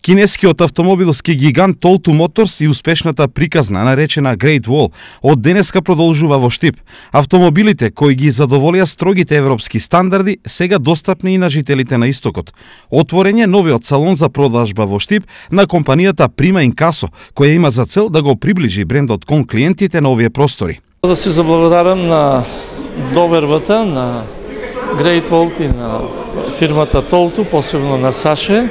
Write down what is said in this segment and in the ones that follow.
Кинескиот автомобилски гигант Толту Моторс и успешната приказна наречена Great Wall од денеска продолжува во Штип. Автомобилите кои ги задоволија строгите европски стандарди сега достапни и на жителите на Истокот. Отворен е новиот салон за продажба во Штип на компанијата Prima Inkasso, која има за цел да го приближи брендот кон клиентите на овие простори. Да се заблагодарам на довербата на Great Wall и на фирмата Толту, посебно на Саше,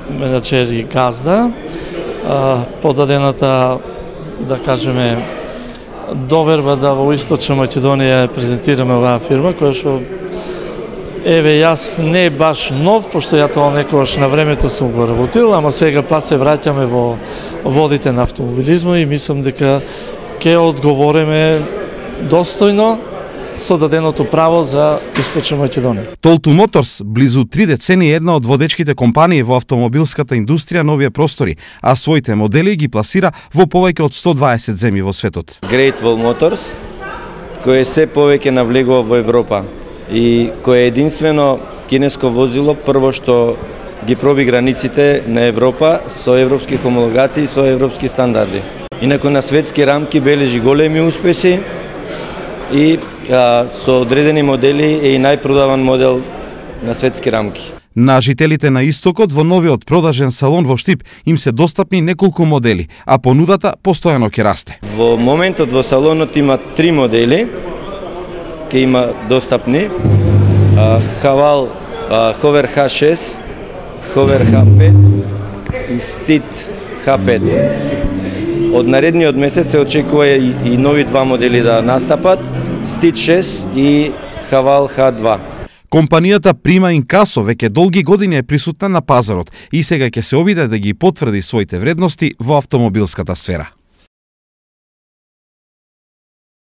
менеджер и газда, подадената, да кажеме, доверба да во Источна Македонија презентираме оваа фирма, која што јас не баш нов, пошто ја тоа некогаш на времето сум го работил, ама сега пак се враќаме во водите на автомобилизмот и мислам дека ќе одговориме достојно со даденото право за Источна Македонија. Толту Моторс близу 3 децени е една од водечките компании во автомобилската индустрија на овие простори, а своите модели ги пласира во повеќе од 120 земји во светот. Great Wall Motors, кој се повеќе навлегува во Европа и кој е единствено кинеско возило прво што ги проби границите на Европа со европски хомологации, со европски стандарди. Инаку на светски рамки бележи големи успеси и со одредени модели е и најпродаван модел на светски рамки. На жителите на Истокот во новиот продажен салон во Штип им се достапни неколку модели, а понудата постојано ќе расте. Во моментот во салонот има 3 модели, ќе има достапни Haval Hover H6, Hover H5 и Steed H5. Од наредниот месец се очекува и нови 2 модели да настапат, Steed 6 и Haval H2. Компанијата Prima Inkasso веќе долги години е присутна на пазарот и сега ќе се обиде да ги потврди своите вредности во автомобилската сфера.